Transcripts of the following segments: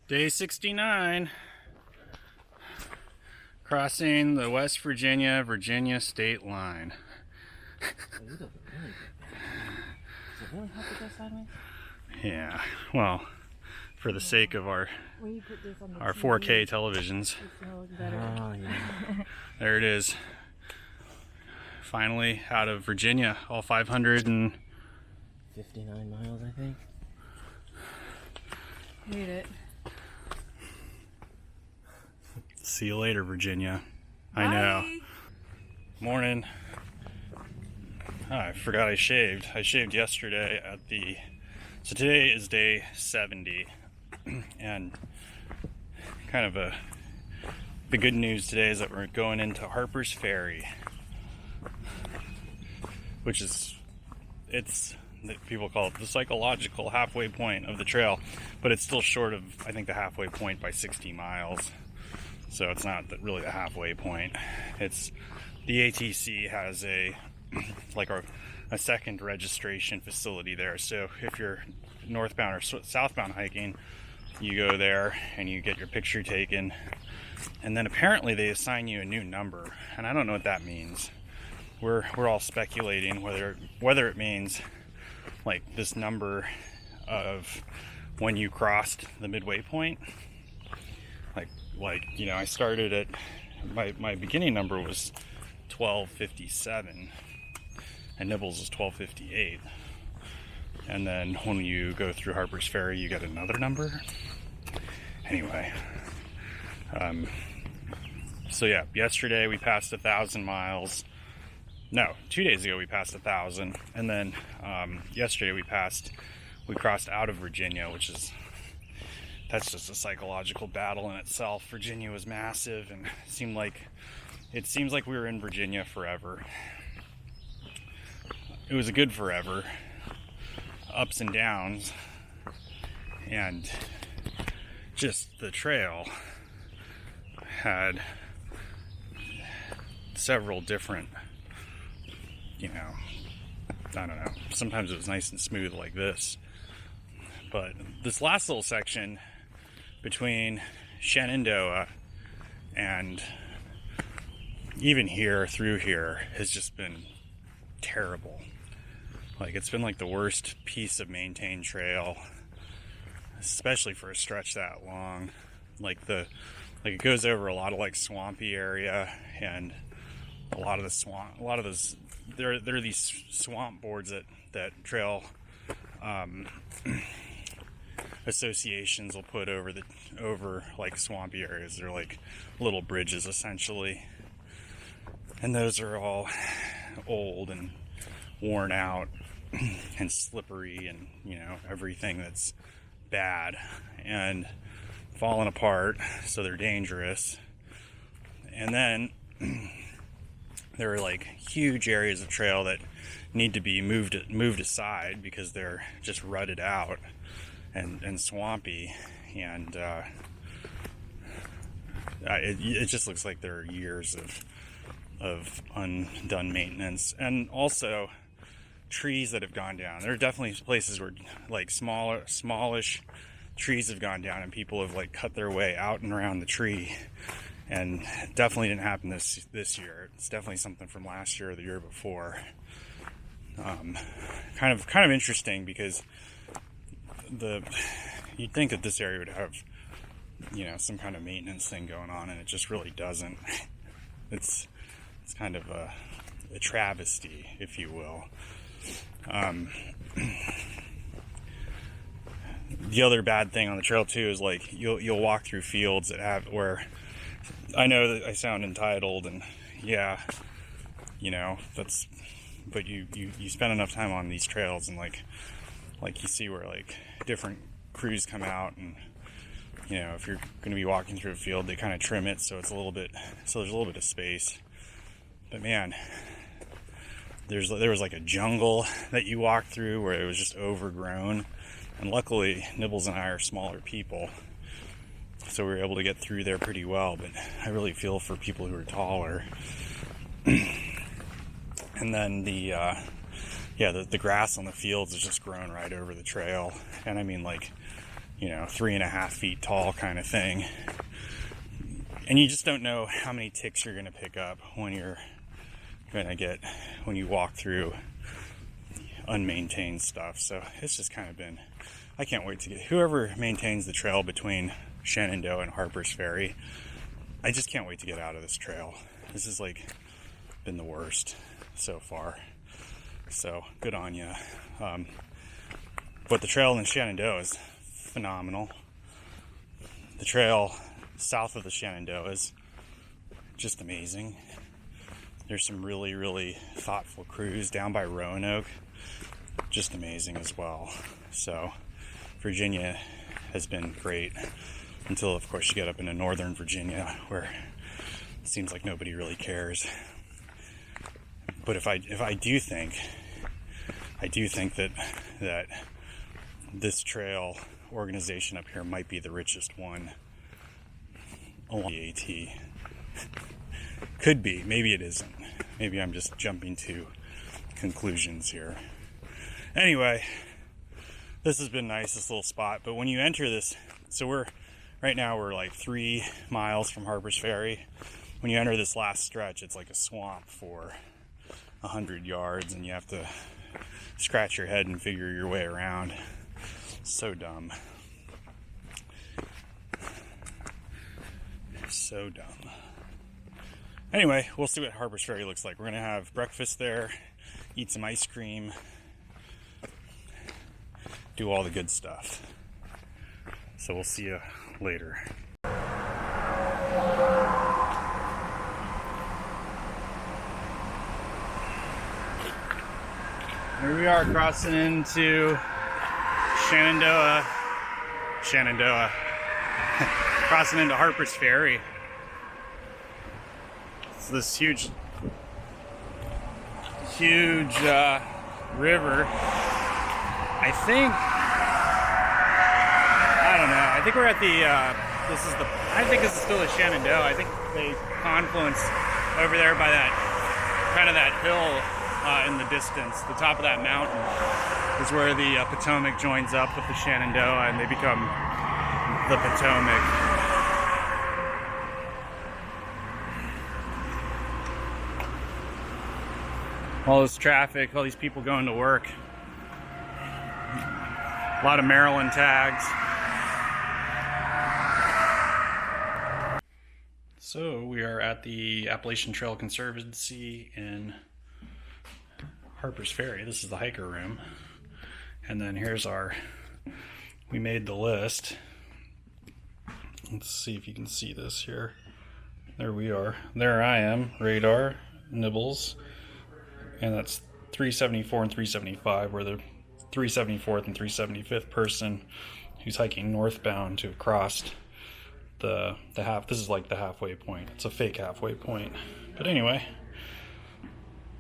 Day 69, crossing the West Virginia state line. You look really good. Is it really hot to go sideways? Yeah, well, for the sake of our When you put this on the 4K televisions. it's gonna look better. Oh, yeah. There it is. Finally out of Virginia, all 559 miles, I think. Made it. See you later, Virginia. I know. Bye. Morning. Oh, I forgot I shaved. I shaved yesterday at the... So today is day 70. And kind of the good news today is that we're going into Harper's Ferry. Which is... people call it the psychological halfway point of the trail. But it's still short of, I think, the halfway point by 60 miles. So it's not really the halfway point. It's the ATC has a second registration facility there. So if you're northbound or southbound hiking, you go there and you get your picture taken, and then apparently they assign you a new number, and I don't know what that means. We're all speculating whether it means like this number of when you crossed the midway point. Like, you know, I started at, my beginning number was 1257, and Nibbles is 1258. And then when you go through Harper's Ferry, you get another number. Anyway, so yeah, yesterday we passed 1,000 miles. No, 2 days ago we passed 1,000, and then yesterday we crossed out of Virginia, which is... That's just a psychological battle in itself. Virginia was massive, and it seems like we were in Virginia forever. It was a good forever, ups and downs, and just the trail had several different, you know, I don't know. Sometimes it was nice and smooth like this, but this last little section between Shenandoah and even here through here has just been terrible. Like, it's been like the worst piece of maintained trail, especially for a stretch that long. It goes over a lot of like swampy area, and a lot of those there are these swamp boards that trail associations will put over like swampy areas. They're like little bridges essentially, and those are all old and worn out and slippery, and you know, everything that's bad and falling apart, so they're dangerous. And then there are like huge areas of trail that need to be moved aside because they're just rutted out and swampy, and it just looks like there are years of undone maintenance, and also trees that have gone down. There are definitely places where like smallish trees have gone down, and people have like cut their way out and around the tree, and it definitely didn't happen this year. It's definitely something from last year or the year before. Kind of interesting, because you'd think that this area would have, you know, some kind of maintenance thing going on, and it just really doesn't. It's kind of a travesty, if you will. The other bad thing on the trail too is like you'll walk through fields that have, where I know that I sound entitled, and yeah, you know, but you spend enough time on these trails, and like you see where like different crews come out, and you know, if you're going to be walking through a field, they kind of trim it so there's a little bit of space. But man, there was like a jungle that you walked through where it was just overgrown, and luckily Nibbles and I are smaller people, so we were able to get through there pretty well. But I really feel for people who are taller. And then the grass on the fields is just grown right over the trail, and I mean, like, you know, 3.5 feet tall kind of thing. And you just don't know how many ticks you're going to pick up when you walk through unmaintained stuff. So it's just kind of been, I can't wait to get, whoever maintains the trail between Shenandoah and Harper's Ferry, I just can't wait to get out of this trail. This has like been the worst so far. So good on you. But the trail in Shenandoah is phenomenal. The trail south of the Shenandoah is just amazing. There's some really, really thoughtful crews down by Roanoke. Just amazing as well. So Virginia has been great until, of course, you get up into northern Virginia where it seems like nobody really cares. But I do think that this trail organization up here might be the richest one along the AT. Could be, maybe it isn't. Maybe I'm just jumping to conclusions here. Anyway, this has been nice, this little spot. But when you enter this, so right now we're like 3 miles from Harper's Ferry. When you enter this last stretch, it's like a swamp for 100 yards, and you have to scratch your head and figure your way around. So dumb. So dumb. Anyway, we'll see what Harper's Ferry looks like. We're going to have breakfast there, eat some ice cream, do all the good stuff. So we'll see you later. Here we are crossing into Shenandoah. Crossing into Harper's Ferry. It's this huge river. I don't know. I think we're at I think this is still the Shenandoah. I think they confluence over there by that hill in the distance. The top of that mountain is where the Potomac joins up with the Shenandoah, and they become the Potomac. All this traffic, all these people going to work. A lot of Maryland tags. So we are at the Appalachian Trail Conservancy in Harper's Ferry. This is the hiker room. And then here's we made the list. Let's see if you can see this here. There we are. There I am, radar, nibbles. And that's 374 and 375. We're the 374th and 375th person who's hiking northbound to have crossed the half. This is like the halfway point. It's a fake halfway point. But anyway,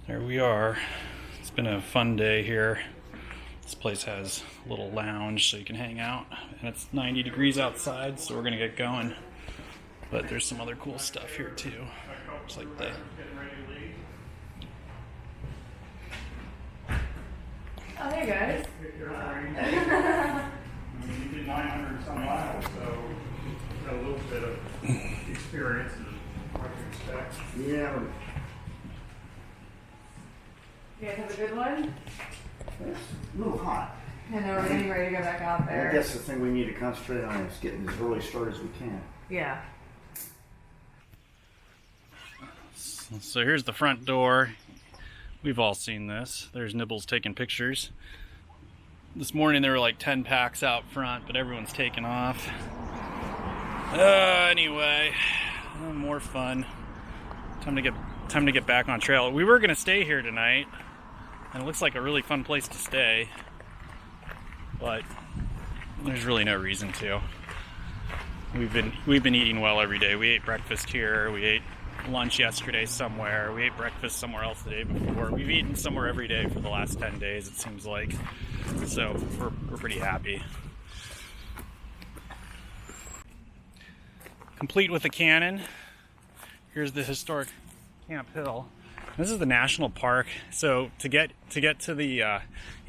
there we are. It's been a fun day here. This place has a little lounge so you can hang out, and it's 90 degrees outside, so we're gonna get going. But there's some other cool stuff here too. It's like the Oh, hey guys. You did 900 some miles, so got a little bit of experience and what to expect. Yeah. You guys have a good one? It's a little hot. I know we're getting ready to go back out there. I guess the thing we need to concentrate on is getting as early start as we can. Yeah. So here's the front door. We've all seen this. There's Nibbles taking pictures. This morning there were like 10 packs out front, but everyone's taken off. Anyway, more fun. Time to get back on trail. We were gonna stay here tonight, and it looks like a really fun place to stay, but there's really no reason to. We've been eating well every day. We ate breakfast here. We ate lunch yesterday somewhere. We ate breakfast somewhere else the day before. We've eaten somewhere every day for the last 10 days, it seems like. So we're pretty happy. Complete with the cannon. Here's the historic Camp Hill. This is the national park. So to get to the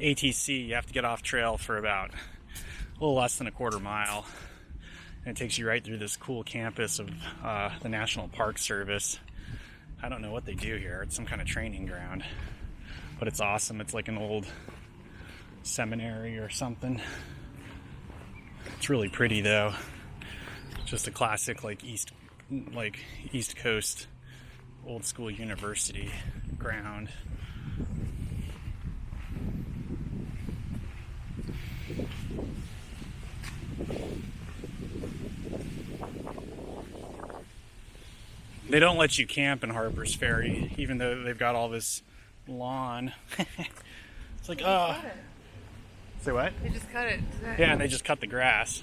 ATC, you have to get off trail for about little less than a quarter mile. And it takes you right through this cool campus of the National Park Service. I don't know what they do here. It's some kind of training ground. But it's awesome. It's like an old seminary or something. It's really pretty though. Just a classic like East Coast old school university ground. They don't let you camp in Harper's Ferry, even though they've got all this lawn. It's like, oh. Say what? They just cut it today. Yeah, and they just cut the grass.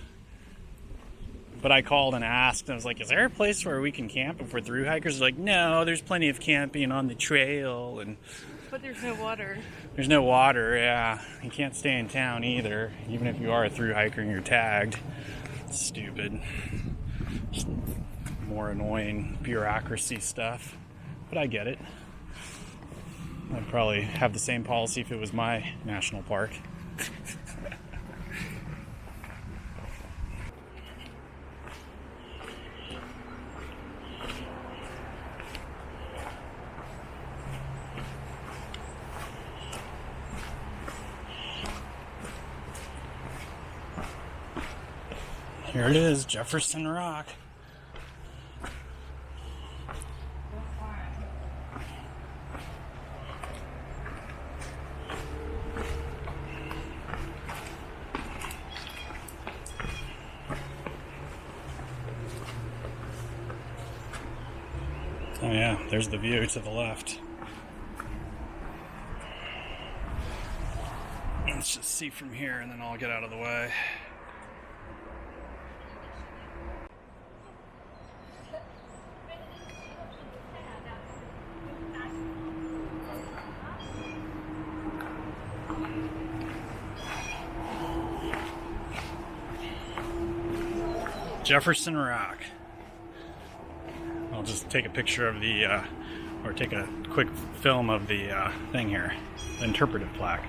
But I called and asked, and I was like, is there a place where we can camp if we're through hikers? They're like, no, there's plenty of camping on the trail. But there's no water. There's no water, yeah. You can't stay in town either, even if you are a through hiker and you're tagged. It's stupid. Just more annoying bureaucracy stuff. But I get it. I'd probably have the same policy if it was my national park. Here it is, Jefferson Rock. Oh yeah, there's the view to the left. Let's just see from here and then I'll get out of the way. Jefferson Rock. I'll just take a picture of the, or take a quick film of the thing here, the interpretive plaque.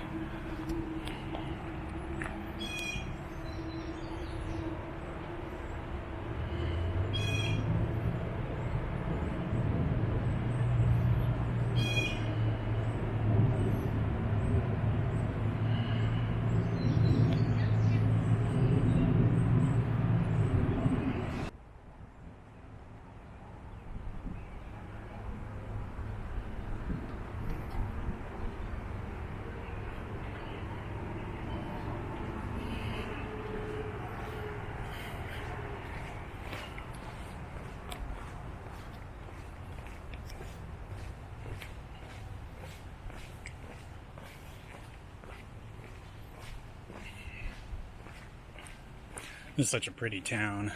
This is such a pretty town.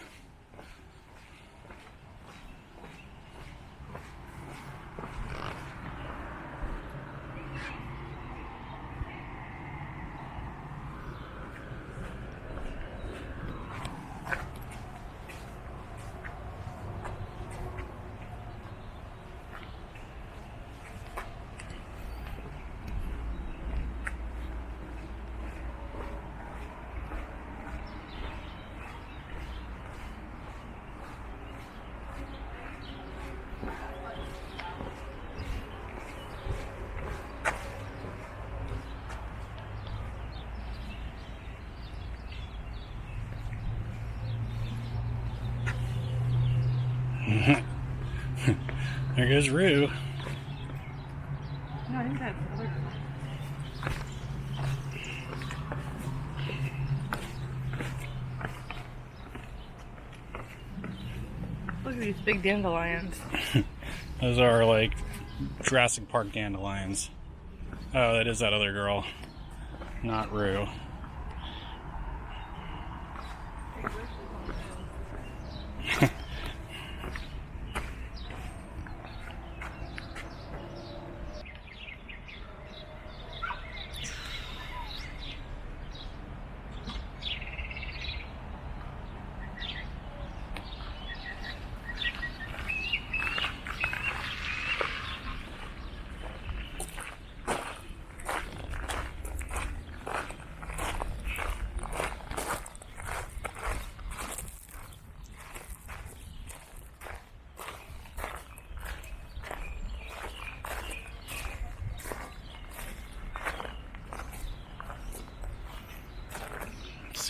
There goes Rue. No, I think that's the other. Look at these big dandelions. Those are like Jurassic Park dandelions. Oh, that is that other girl, not Rue.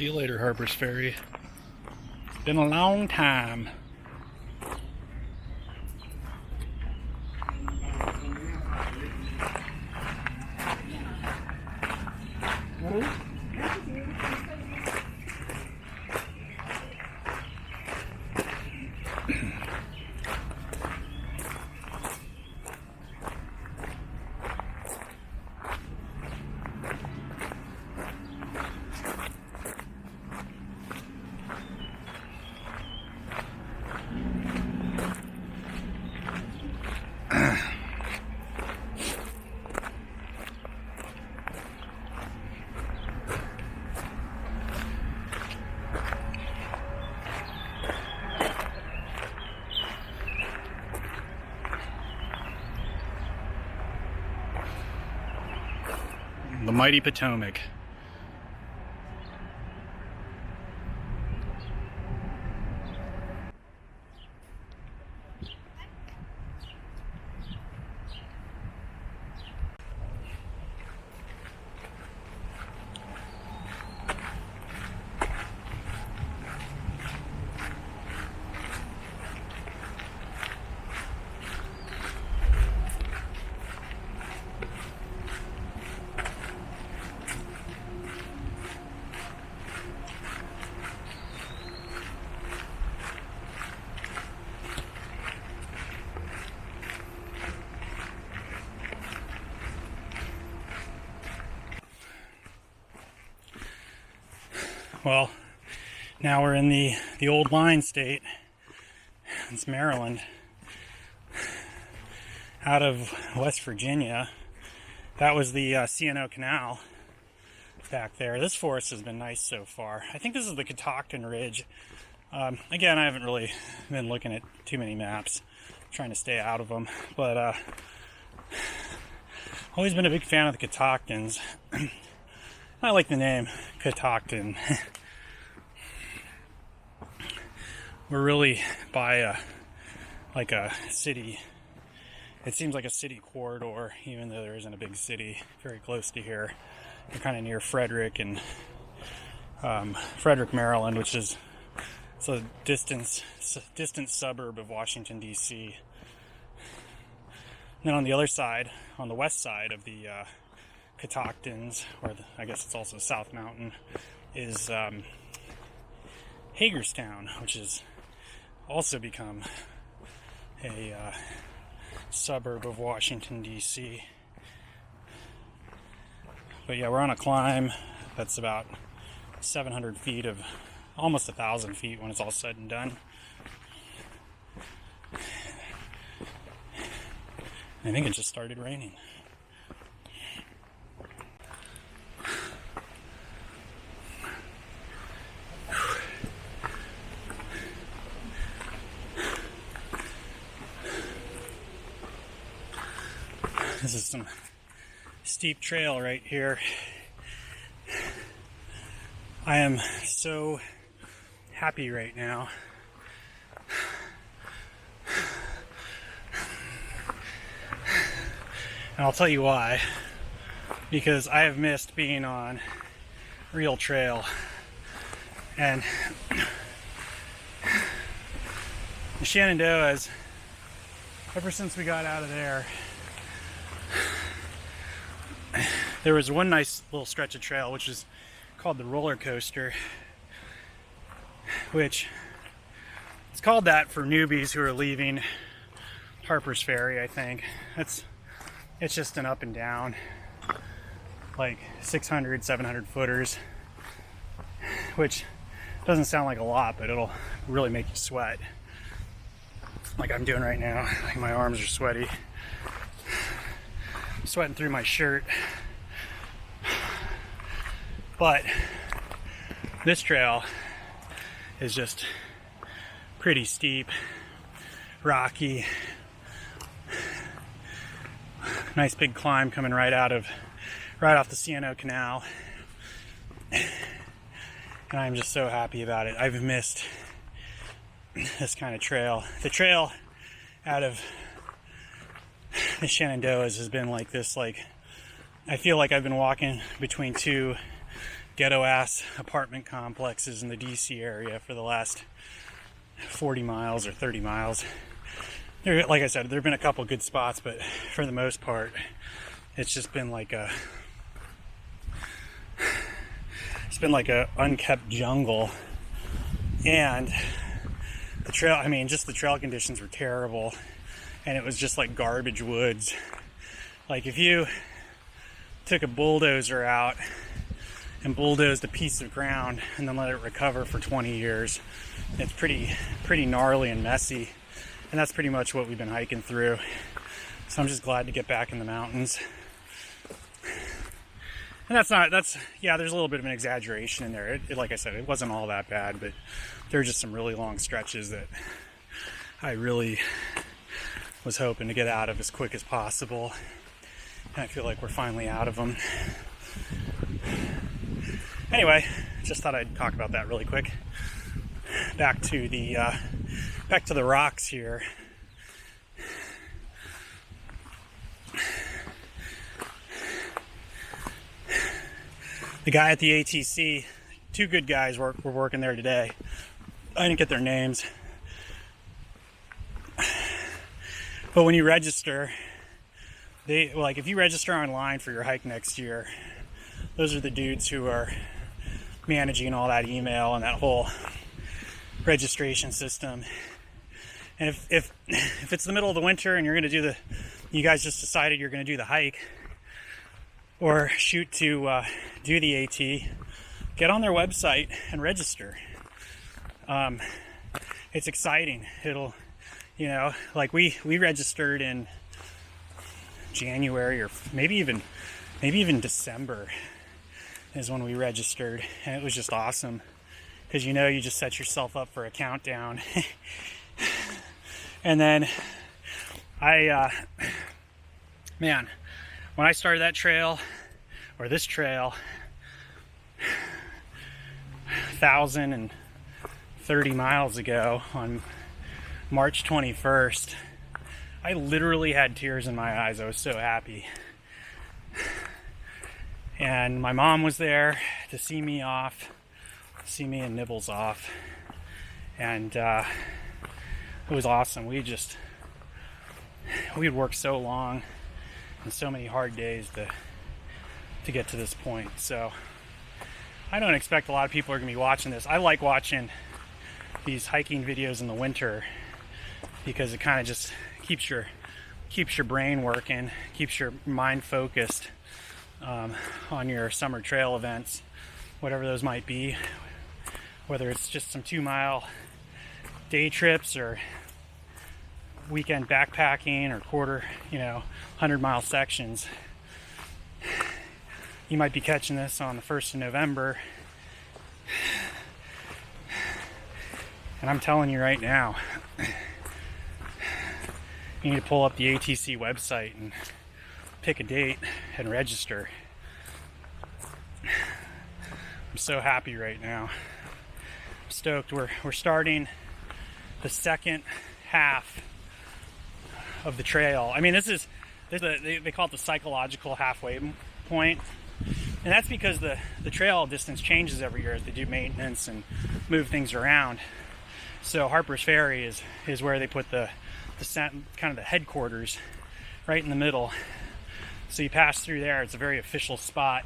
See you later, Harper's Ferry. It's been a long time. The mighty Potomac. Well, now we're in the old line state. It's Maryland. Out of West Virginia. That was the C&O Canal back there. This forest has been nice so far. I think this is the Catoctin Ridge. Again, I haven't really been looking at too many maps, trying to stay out of them. But always been a big fan of the Catoctins. I like the name Catoctin. We're really by a city. It seems like a city corridor, even though there isn't a big city very close to here. We're kind of near Frederick and Frederick, Maryland, which is a distant suburb of Washington, D.C. And then on the other side, on the west side of the Catoctins, or I guess it's also South Mountain, is Hagerstown, which has also become a suburb of Washington, D.C. But yeah, we're on a climb that's about 700 feet of almost 1,000 feet when it's all said and done. I think it just started raining. This is some steep trail right here. I am so happy right now. And I'll tell you why. Because I have missed being on real trail. And the Shenandoahs, ever since we got out of there was one nice little stretch of trail, which is called the roller coaster, which it's called that for newbies who are leaving Harper's Ferry, I think. It's just an up and down, like 600, 700 footers, which doesn't sound like a lot, but it'll really make you sweat. Like I'm doing right now. Like my arms are sweaty. I'm sweating through my shirt. But this trail is just pretty steep, rocky. Nice big climb coming right off the C&O Canal. And I'm just so happy about it. I've missed this kind of trail. The trail out of the Shenandoahs has been like this, I feel like I've been walking between two ghetto ass apartment complexes in the DC area for the last 40 miles or 30 miles. There, like I said, there have been a couple good spots, but for the most part, it's just been like a unkept jungle. And the trail, I mean, just the trail conditions were terrible, and it was just like garbage woods. Like if you took a bulldozer out and bulldozed a piece of ground and then let it recover for 20 years, it's pretty gnarly and messy. And that's pretty much what we've been hiking through. So I'm just glad to get back in the mountains. And there's a little bit of an exaggeration in there. Like I said, it wasn't all that bad, but there were just some really long stretches that I really was hoping to get out of as quick as possible. And I feel like we're finally out of them. Anyway, just thought I'd talk about that really quick. Back to the rocks here. The guy at the ATC, two good guys were working there today. I didn't get their names. But when you register, if you register online for your hike next year, those are the dudes who are managing all that email and that whole registration system. And if it's the middle of the winter and you guys just decided you're going to do the hike or shoot to do the AT, get on their website and register. It's exciting. It'll, like we registered in January or maybe even December is when we registered, and it was just awesome because you just set yourself up for a countdown. And then when I started that trail, or this trail, 1,030 miles ago on March 21st, I literally had tears in my eyes. I was so happy. And my mom was there to see me and Nibbles off. And it was awesome. We had worked so long and so many hard days to get to this point. So I don't expect a lot of people are going to be watching this. I like watching these hiking videos in the winter because it kind of just keeps your brain working, keeps your mind focused on your summer trail events, whatever those might be, whether it's just some 2-mile day trips or weekend backpacking or 100-mile sections. You might be catching this on the 1st of November, and I'm telling you right now, you need to pull up the ATC website and pick a date and register. I'm so happy right now. I'm stoked. We're starting the second half of the trail. I mean, they call it the psychological halfway point, and that's because the trail distance changes every year as they do maintenance and move things around. So Harper's Ferry is where they put the kind of the headquarters, right in the middle. So you pass through there. It's a very official spot,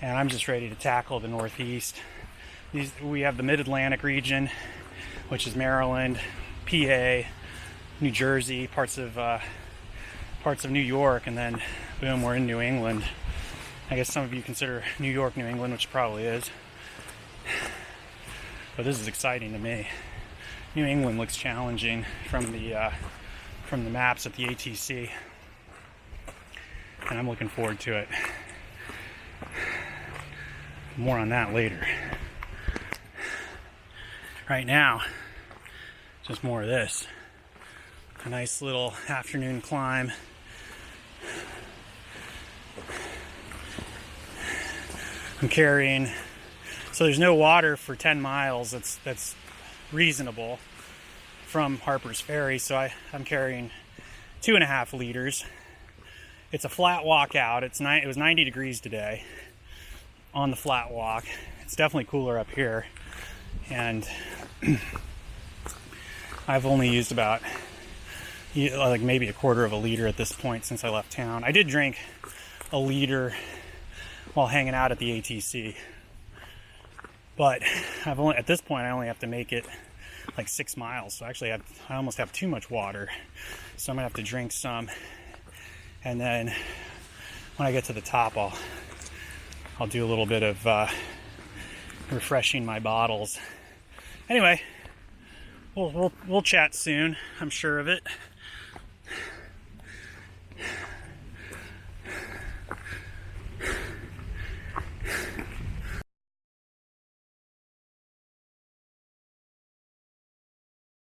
and I'm just ready to tackle the Northeast. We have the Mid-Atlantic region, which is Maryland, PA, New Jersey, parts of New York, and then boom, we're in New England. I guess some of you consider New York New England, which probably is, but this is exciting to me. New England looks challenging from the maps at the ATC, and I'm looking forward to it. More on that later. Right now, just more of this. A nice little afternoon climb. I'm carrying, so there's no water for 10 miles. That's reasonable from Harper's Ferry, so I'm carrying 2.5 liters. It's a flat walk out. It was 90 degrees today, on the flat walk. It's definitely cooler up here, and I've only used about like maybe a quarter of a liter at this point since I left town. I did drink a liter while hanging out at the ATC, but at this point I only have to make it like 6 miles. So actually I almost have too much water, so I'm gonna have to drink some, and then when I get to the top I'll do a little bit of refreshing my bottles. Anyway, we'll chat soon, I'm sure of it.